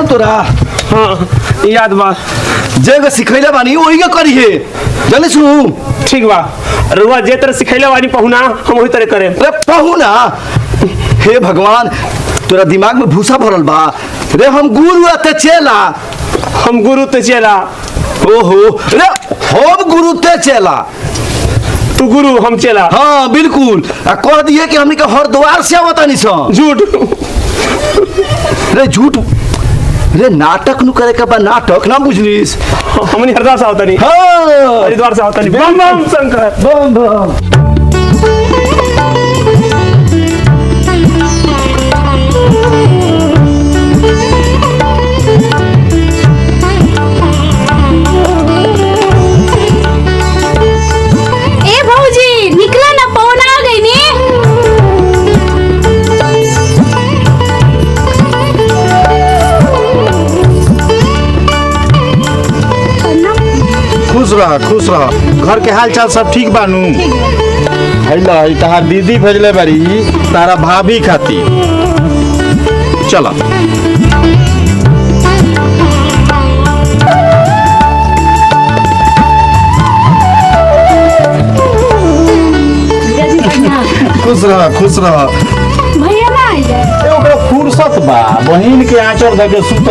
तोरा हाँ याद बा। जगह सिखैले बानी वही के करी है जाने सुनू। ठीक बा रुआ जे तरह सिखैले वाली पहुना हम वही तरह करें। अरे पहुना हे भगवान तोरा दिमाग में भूसा भरल बा रे। हम गुरु ते चेला। हम गुरु ते चेला। ओहो रे हम गुरु ते चेला। तू गुरु हम चेला। हाँ बिल्कुल कह दिए कि हमनी के हरिद्वार से आवतानी सन। झूठ रे झूठ रे नाटक नु करे के बा नाटक ना बुझलिस। हमनी हरिद्वार से आवतानी। हाँ हरिद्वार से आवतानी। बम बम शंकर बम बम। ए भौजी निकला ना पवन आ गई नी। खुश रह घर के हाल चाल सब ठीक बानू। हैला तहार दीदी भेजले बारी तारा भाभी खाती। चला खुश रह भैया ना आई है। फुर्सत बा बहिन के आंचल धके सुत